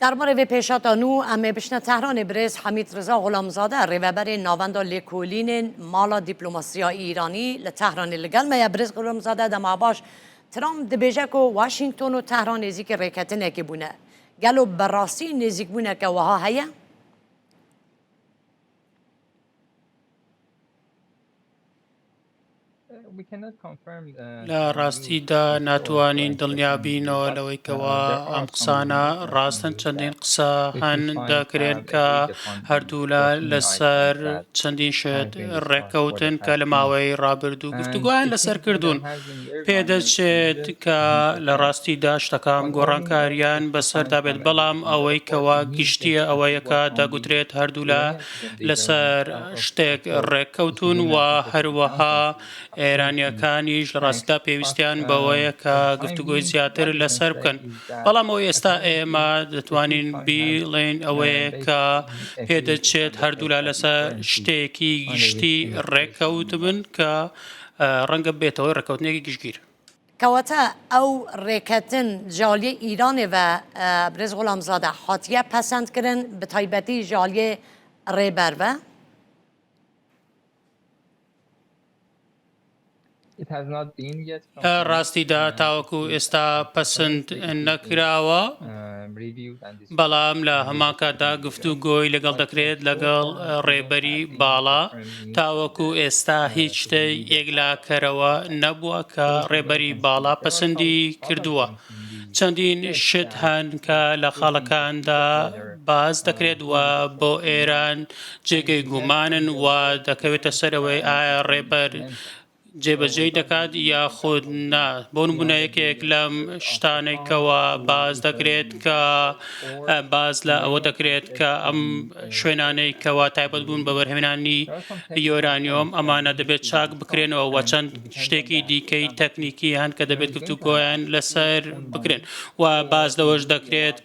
درباره وی پیشاتانو امی بشنه تهران برز حمید رضا غلامزاده ریوبر ناوند لیکولین مالا دیپلماسیا ایرانی لتهران لگل می برز غلامزاده دما باش ترامپ دبیجه که واشنگتن و تهران نزیک ریکتنه که بونه گلو براسی نزیک بونه که وها هیا لا ڕاستیدا ناتوانین دڵنیابینەوە لەوەیکەوە ئەم قسانە ڕاستن چەندین قسە هەن دەکرێن کە هەردوو لەسەر چەندین شت ڕێکەوتن کە لە ماوەی ڕابردوو گفتوگویان لەسەر کردوون پێدەچێت کە لە ڕاستیدا شتەکان گۆڕانکاریان بەسەردا بێت بەڵام ئەوەی کەوا گشتیە ئەوەیە کە دەگوترێت هەردوو لەسەر شتێک ڕێککەوتون و هەروەها ئێرانیەکانیش لە ڕاستیدا پێویستیان بەوەیە کە گفتوگۆی زیاتر لەسەر بکەن بەڵام ئەو ئێستا ئێمە دەتوانین بیڵێن ئەوەیە کە پێدەچێت هەردوولا لەسەر شتێکی گشتی ڕێککەوت بن کە ڕەنگە بێتەوەی ڕێککەوتنێکی گشتگیر کەواتە ئەو ڕێکەتن ژالیە ئیرانێ و برێز غوڵامزادە حاتیە پەسەندکردن بە تایبەتی ژالیە ڕێبەرە ڕاستیدا تاوەکو ئێستا پەسەند نەکراوە بەڵام لە هەمان کاتدا گفتوگۆی لەگەڵ دەکرێت لەگەڵ ڕێبەری باڵا تاوەکو ئێستا هیچ شتەی یەکلاکەرەوە نەبووە کە ڕێبەری باڵا پەسەندی کردووە چەندین شت هەن کە لە خاڵەکاندا باز دەکرێت و بۆ ئێران جێگەی گومانن و دەکەوێتە سەرەوەی ئایا ڕێبەر جێبەجێی دەکات یاخود نا بۆ نمونە یەکێک لەم شتانێکەوە باز دەکرێت کە باز لە ئەوە دەکرێت کە ئەم شوێنانەی کەوا تایبەت بوون بە بەرهێنانی یۆرانیۆم ئەمانە دەبێت چاک بکرێنەوە و چەند شتێکی دیکەی تەکنیکی هەن کە دەبێت گفتوگۆیان لەسەر بکرێن و باز لەوەش دەکرێت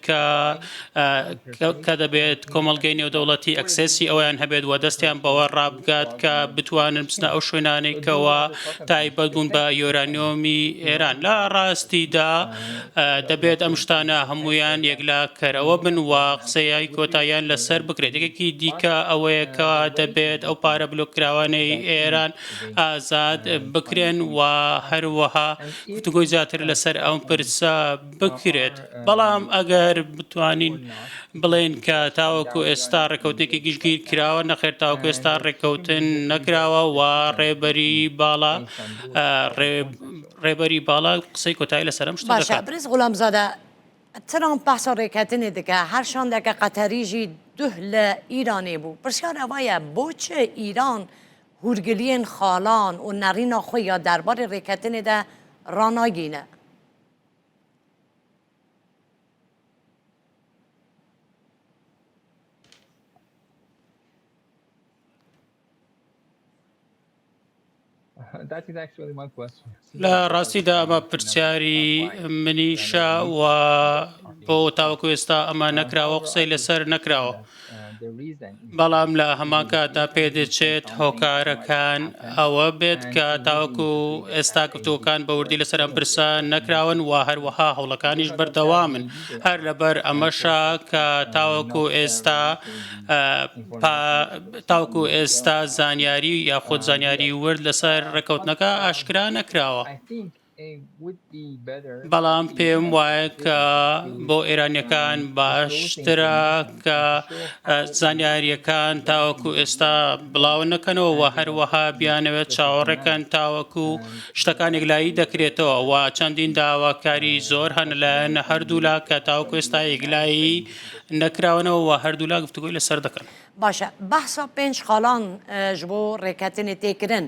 کە دەبێت کۆمەڵگەی نێودەوڵەتی ئەکسێسی ئەویان هەبێت و دەستیان بەوە ڕابگات کە بتوانن بچنە ئەو شوێنانەی کەوا تایبەت بوون بە یۆرانیۆمی ئێران لە ڕاستیدا دەبێت ئەم شتانە هەمویان یەکلاکەرەوە بن و قسەیای کۆتاییان لەسەر بکرێت یەکێکی دیکە ئەوەیە کە دەبێت ئەو پارە بلۆکراوانەی ئێران ئازاد بکرێن و هەروەها گفتوگۆی زیاتر لەسەر ئەو پرسە بکرێت بەڵام ئەگەر بتوانین بڵێن کە تاوەکو ئێستا ڕێکەوتێکی گشتگیر کراوە نەخێر تاوەکو ئێستا ڕێکەوتن نەکراوە و ڕێبەری باڵا قسەی کۆتایی لەسەر ئەم شتە باشە برێز غوڵامزادە ترامپ بەحسە ڕێکەتنێ دەکە هەر شاندەکە قەتەریژی دوه لە ئیرانێ بوو پرسیار ئەوەیە بۆچە ئیران هورگلیên خاڵان و نەڕینا خۆی یا دەربارەی ڕێکەتنێدا ڕاناگینە لە ڕاستیدا ئەمە پرسیاری منیشە و بۆ تاوەکو ئێستا ئەمە نەکراوە قسەی لەسەر نەکراوە بەڵام لە هەمان کاتدا پێدەچێت هۆکارەکان ئەوە بێت کە تاوەکو ئێستا گفتوەکان بە وردی لەسەر ئەم پرسە نەکراون و هەروەها هەوڵەکانیش بەردەوامن هەر لەبەر ئەمەشە کە تاوەکو ئێستا زانیاری یاخود زانیاری ورد لەسەر ڕێکەوتنەکە ئاشکرا نەکراوە بەڵام پێم وایە کە بۆ ئێرانیەکان باشترە کە زانیاریەکان تاوەکو ئێستا بڵاو نەکەنەوە و هەروەها بیانەوێت چاوەڕێکەن تاوەکو شتەکان یەکلایی دەکرێتەوە و چەندین داواکاری زۆر هەن لەلایەن هەردوولا کە تاوەکو ئێستا یەکلایی نەکراونەوە و هەردوولا گفتوگۆی لەسەر دەکەن باشە بەحسا پێنج خاڵان ji بۆ ڕێکەتنێ تێکردن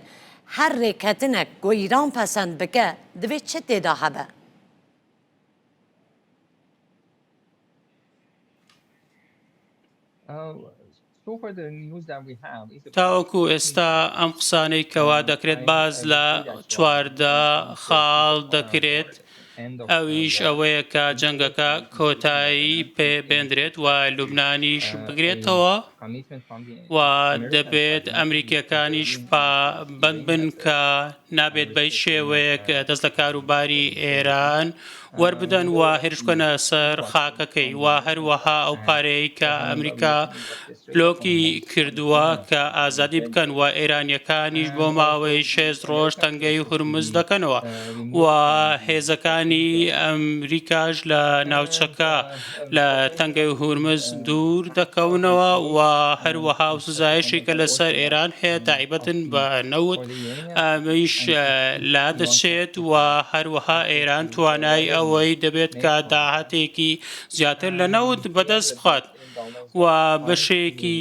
هەر ڕێکەتنێک گۆ ئیران پەسەند بکە دەبێت چ تێدا هەبە تاوەکو ئێستا ئەم قسانەی کەوا دەکرێت باز لە چواردە خاڵ دەکرێت ئەویش ئەوەیە کە جەنگەکە کۆتایی پێبێندرێت و لوبنانیش بگرێتەوە و دەبێت ئەمریکیەکانیش بەند بن کە نابێت بە هیچ شێوەیەک دەست لە کاروباری ئێران وەربدەن و هێرشکەنە سەر خاکەکەی و هەروەها ئەو پارەی کە ئەمریکا بلۆکی کردووە کە ئازادی بکەن و ئێرانیەکانیش بۆ ماوەی 6 ڕۆژ تەنگەی هورمز دەکەنەوە و هێزەکانی ئەمریکاش لە ناوچەکە لە تەنگەی هورمز دوور دەکەونەوە و هەروەها و سزایشی کە لەسەر ئێران هەیە تایبەتن بە نەوت ئەمیش لا دەچێت و هەروەها ئێران توانای ئەوەی دەبێت کە داهاتێکی زیاتر لە نەوت بەدەست بخات و بەشێکی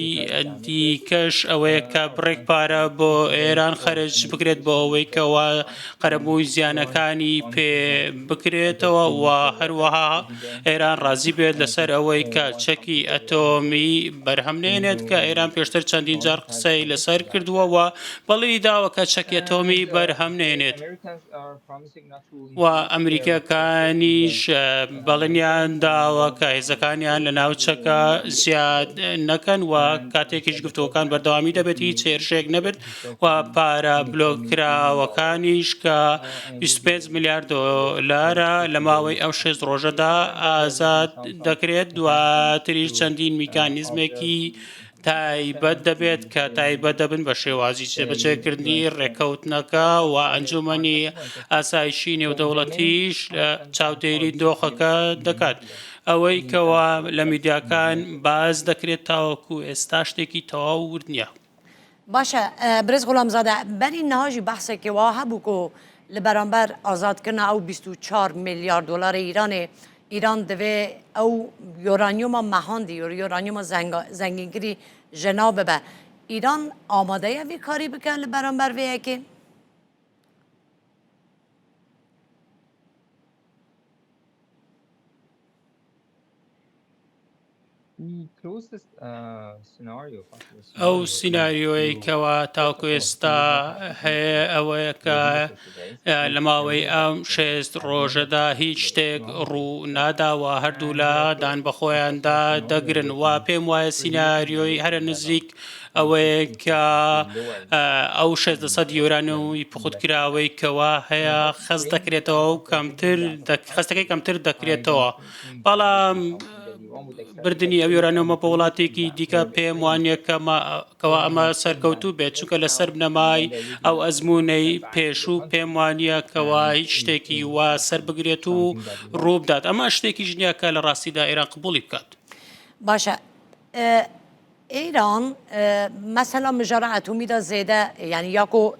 دیکەش ئەوەیە کە بڕێک پارە بۆ ئێران خەرج بکرێت بۆ ئەوەی کەوا قەرەبووی زیانەکانی پێ بکرێتەوە و هەروەها ئێران ڕازی بێت لەسەر ئەوەی کە چەکی ئەتۆمی بەرهەمنێنێت کە ئێران پێشتر چەندین جار قسەی لەسەر کردووە و بەڵی داوە کە چەکی ئەتۆمی بەرهەمنێنێت و ئەمریکەکانیش بەڵێنیان داوە کە هێزەکانیان لە ناوچەکە زیاد نەکەن و کاتێکیش گفتوەکان بەردەوامی دەبێت هیچ هێرشێک نەبێت و پارە بلۆکراوەکانیش کە 25 میلیارد دۆلارە لە ماوەی ئەو 6 ڕۆژەدا ئازاد دەکرێت دواتریش چەندین میکانیزمێکی تایبەت دەبێت کە تایبەت دەبن بە شێوازی بەجێکردنی ڕێکەوتنەکە و ئەنجومەنی ئاسایشی نێودەوڵەتیش چاودێری دۆخەکە دەکات. ئەوەی کەوا لە میدیاکان باز دەکرێت تاوەکو ئێستا شتێکی تەواو ورد نییە. باشە برێز غولامزادە بەری نەهاژی بەحسێکی وا هەبوو کۆ لە بەرامبەر ئازادکردنا ئەو 24 میلیارد دلار ئیرانێ ئیران دەوێ ئەو یۆرانیۆمە مەهاندی یۆرانیۆمە زەنگینگری ژەنا ببە ئیران ئامادەیە وی کاری بکە لە بەرامبەر وەیەکێ؟ ئەو سیناریۆی کەوا تاوکو ئێستا هەیە ئەوەیە کە لە ماوەی ئەم 6 ڕۆژەدا هیچ شتێک ڕوو ناداوە هەردوو لە دان بە خۆیاندا دەگرن و پێم وایە سیناریۆی هەرە نزیک ئەوەیە کە ئەو 600 یۆرانەوەی پخوتکراوەی کەوا هەیە خەز دەکرێتەوە و خەستەکەی کەمتر دەکرێتەوە بەڵام بردننی ئەو یۆرانەوەمە بە وڵاتێکی دیکە پێم وانە کەوا ئەمە سەرکەوتوو بێت چونکە لەسەر بنەمای ئەو ئەزمونەی پێشوو پێم وانە کەوا هیچ شتێکی وا سەر بگرێت و ڕووبدات ئەمە شتێکی ژنیە کە لە ڕاستیدا ئێران قبوڵی بکات. باشە ایران مثلا مجرد اتمی دا زیده یعنی یا کو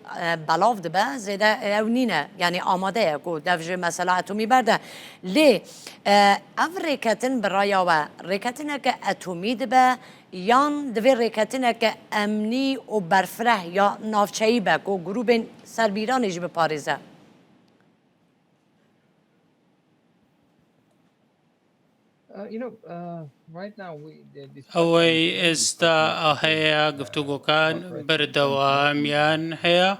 بلاف دبه زیده او نینه یعنی آماده کو دفج مثلا اتمی برده لی او ریکتن برای و ریکتنه که اتمی دبه یان دوی ریکتنه که امنی و برفره یا نافچهی به کو گروب سربیرانش به پاریزه ئەوەی ئێستا هەیە گفتوگۆکان بەردەوامیان هەیە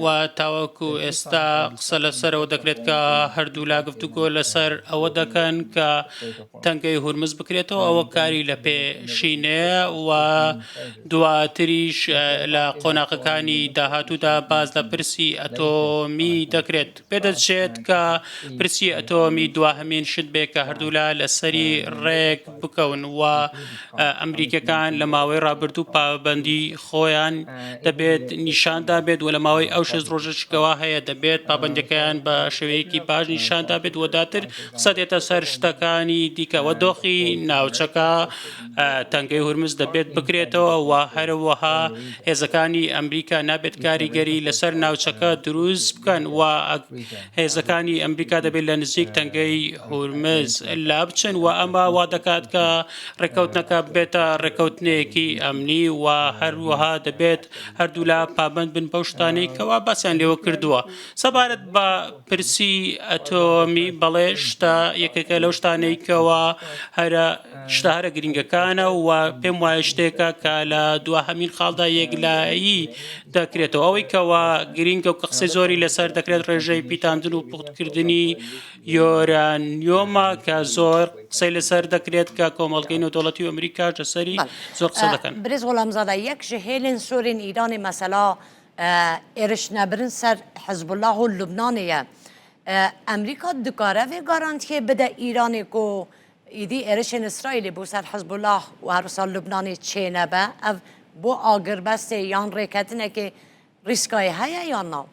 و تاوەکو ئێستا قسە لەسەرەوە دەکرێت کە هەردوو لا گفتوگۆ لەسەر ئەوە دەکەن کە تەنگەی هورمز بکرێتەوە ئەوە کاری لە پێشینەیە و دواتریش لە قۆناغەکانی داهاتوودا باز لە پرسی ئەتۆمی دەکرێت پێدەچێت کە پرسی ئەتۆمی دواهەمین شت بێ کە هەردوو لا لەسەری ڕێک بکەون و ئەمریکەکان لە ماوەی ڕابردوو پابەندی خۆیان دەبێت نیشاندا بێت و لە ماوەی ئەو 6 ڕۆژەشکەوە هەیە دەبێت پابەندەکەیان بە شێوەیەکی باش نیشاندا بێت و داتر قسە دێتە سەر شتەکانی دیکەوە دۆخی ناوچەکە تەنگەی هورمز دەبێت بکرێتەوە و هەروەها هێزەکانی ئەمریکا نابێت کاریگەری لەسەر ناوچەکە دروست بکەن و هێزەکانی ئەمریکا دەبێت لە نزیک تەنگەی هورمز لا بچن و ئەمە وا دەکات کە ڕێکەوتنەکە بێتە ڕێکەوتنێکی ئەمنی و هەروەها دەبێت هەردوو لا پابند بن بەو شتانەی کەوا باسییان لێوە کردووە سەبارەت بە پرسی ئەتۆمی بەڵێ شتە یەکێکە لەو شتانەی کەوا شتە هەرە گرنگەکانە و پێم وایە شتێکە کە لە دواهەمین خاڵدا یەکلایی دەکرێتەوە ئەوەی کەوا گرنگە و کە قسەی زۆری لەسەر دەکرێت ڕێژەی پیتاندن و پوختکردنی یۆرانیۆمە کە زۆر قسەی لەسەر دەکرێت کە کۆمەڵگەی نێودەوڵەتی و ئەمریکاش لەسەری زۆر قسە دەکەن. برێز غولامزادە یەک ji hêlên sorên Îranê mesela êrişnebirîn ser Hezbollah û Lubnanê ye امریکا دکاره و گارانتی بده ایرانی کو ایدی ارشن اسرائیل بو سر حزب الله و هر سال لبنانی چه نبه او بو آگر بسته یان ریکتنه که ریسکای هیا یا نه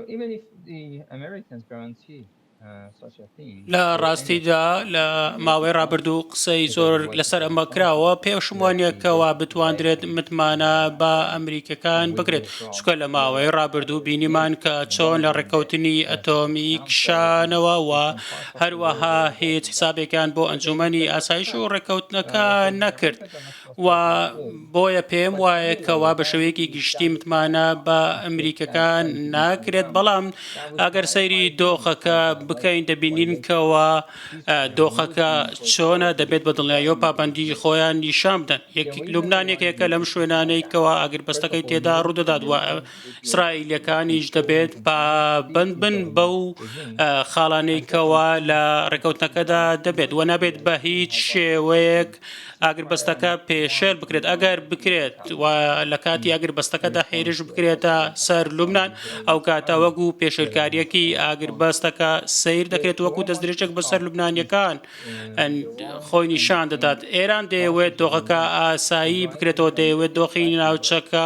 Even if the Americans guarantee such a thing, لە ڕاستیدا لە ماوەی ڕابردوو قسەی زۆر لەسەر ئەمە کراوە پێشموانیەکەەوە بتواندرێت متمانە بە ئەمریکەکان بکرێت چکە لە ماوەی ڕابردوو بینیمان کە چۆن لە ڕێکەوتنی ئەتۆمی کشانەوە و هەروەها هیچ حسابێکان بۆ ئەنجومەنی ئاسایش و ڕێکەوتنەکە نەکرد و بۆیە پێم وایە کەوا بە شێوەیەکی گشتی متمانە بە ئەمریکەکان ناکرێت بەڵام ئەگەر سەیری دۆخەکە بکەین دەبینین کەەوە دۆخەکە چۆنە دەبێت بە دڵنیایی و پابندی خۆیان نیشان بدەن لوبنانێکێکە لەم شوێنانەی کەەوە ئاگربەستەکەی تێدا ڕوودەدات و ئیسرائیلەکانیش دەبێت پابند بن بەو خاڵانەی کەەوە لە ڕێکەوتنەکەدا دەبێت و نەبێت بە هیچ شێوەیەک ئاگربەستەکە پێشێل بکرێت ئەگەر بکرێت و لە کاتی ئاگربەستەکەدا هێرش بکرێتە سەر لوبنان ئەو کاتە وەکو پێشێلکاریەکی ئاگربەستەکە سیر دەکرێت وەکو دەستدرێژێک بەسەر لوبنانیەکان خۆی نیشان دەدات ئێران دەیەوێت دۆخەکە ئاسایی بکرێتەوە دەیەوێت دۆخی ناوچەکە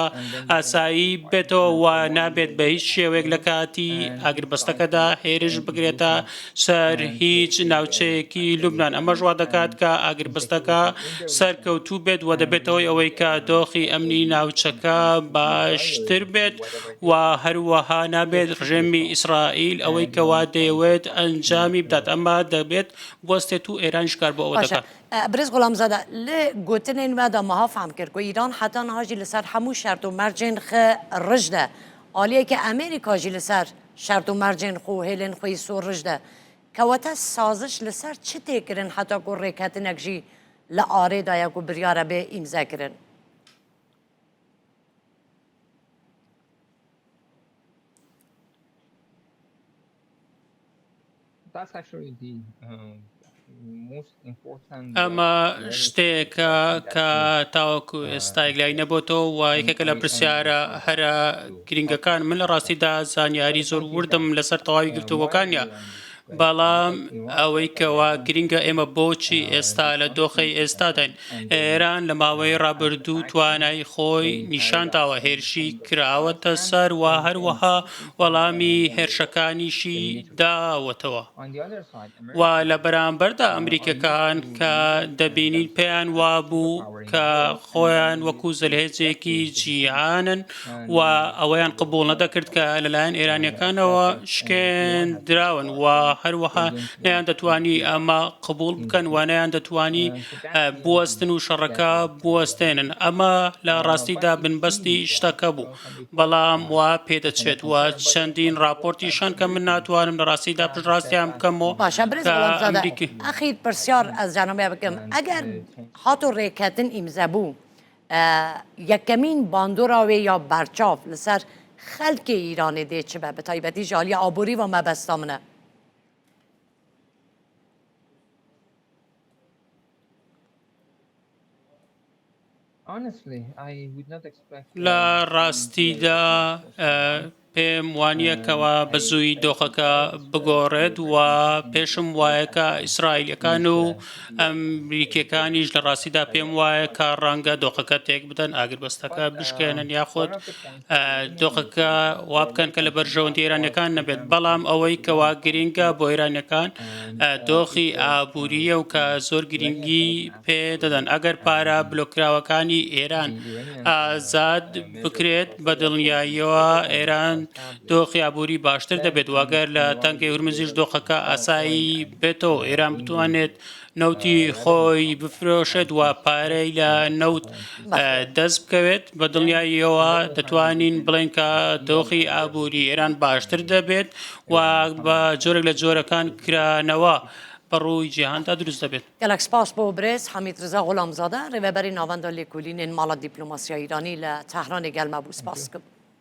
ئاسایی بێتەوە و نابێت بە هیچ شێوەیەک لە کاتی ئاگربەستەکەدا هێرش بگرێتە سەر هیچ ناوچەیەکی لوبنان ئەمە ژوا دەکات کە ئاگربەستەکە سەرکەوتوو بێت و دەبێتەوەی ئەوەی کە دۆخی ئەمنی ناوچەکە باشتر بێت و هەروەها نابێت ڕژێمی ئیسرائیل ئەوەی کەوا دەیەوێت ئەنجامی بدات ئەمە دەبێت بوەستێت و ئێرانش کار بۆ ئەوە دەکات برز غلامزاده لی گوتنین و دا مها فهم کرد که ایران حتی نهاجی لسر همو شرط و مرجین خ رجده آلیه که امریکا جی لسر شرط و مرجین خو هیلین خوی سور رجده که وقت سازش لسر چه تکرن حتی که ریکتنک جی لآره دایا که بریاره به امضا کرن that's actually the most important. ئەمە شتێکە کە تاوەکو ئێستا یەکلای نەبووەوە و یەکێکە لە پرسیارە هەرە گرنگەکان من لە ڕاستیدا زانیاری زۆر وردم لەسەر تەواوی گفتوگۆکانیە بەڵام ئەوەی کەوا گرنگە ئێمە بۆچی ئێستا لە دۆخەی ئێستاداین ئێران لە ماوەی ڕابردوو توانای خۆی نیشانداوە هێرشی کراوەتە سەر و هەروەها وەڵامی هێرشەکانیشی داوەتەوە و لە بەرامبەردا ئەمریکەکان کە دەبینین پێیان وابوو کە خۆیان وەکو زەلهێزێکی جیهانن و ئەوەیان قبوڵ نەدەکرد کە لەلایەن ئێرانیەکانەوە شکێندراون و هەروەها نەیان دەتوانی ئەمە قبول بکەن و نەیان دەتوانی بوەستن و شەڕەکە بوەستێنن ئەمە لە ڕاستیدا بنبەستی شتەکە بوو بەڵام وا پێدەچێت و چەندین راپۆرتیشان کە من ناتوانم لە ڕاستیدا پشتڕاستیان بکەمەوە باشە برز غلامزاده ئەخیر پرسیار ئەز جانەبێ بکەم ئەگەر هاتو ڕێکەتن ئیمزە بوو یەکەمین باندۆراوێ یا بەرچاو لەسەر خەلکی ئیرانی دێ چ بە بە تایبەتی ژالی ئابووری و مەبەستا منە لە ڕاستیدا پێم وانیەکەوە بەزووی دۆخەکە بگۆڕێت و پێشم وایەکە ئیسرائیلەکان و ئەمریکیەکانیش لە ڕاستیدا پێم وایە کە ڕەنگە دۆخەکە تێک بدەن ئاگربەستەکە بشکێنن یاخود دۆخەکە وا بکەن کە لە بەرژەوەندی ئێرانیەکان نەبێت بەڵام ئەوەی کەوا گرنگە بۆ ئێرانیەکان دۆخی ئابووریە و کە زۆر گرنگی پێ دەدەن ئەگەر پارە بلۆکراوەکانی ئێران ئازاد بکرێت بە دڵنیاییەوە ئێران دۆخی ئابووری باشتر دەبێت واگەر لە تەنگی هورمزیش دۆخەکە ئاسایی بێتەوە ئێران بتوانێت نەوتی خۆی بفرۆشێت و پارەی لە نەوت دەست بکەوێت بە دڵنیاییەوە دەتوانین بڵێن کە دۆخی ئابووری ئێران باشتر دەبێت و بە جۆرێک لە جۆرەکان کرانەوە بەڕووی جیهاندا دروست دەبێت گەلک سپاس بۆ برێز حەمید ڕزا غولامزادە ڕێبەری ناوەندە لێکۆلینên ماڵە دیپلۆماسیە ئیرانی لە تەهرانê gelme bû spas dikim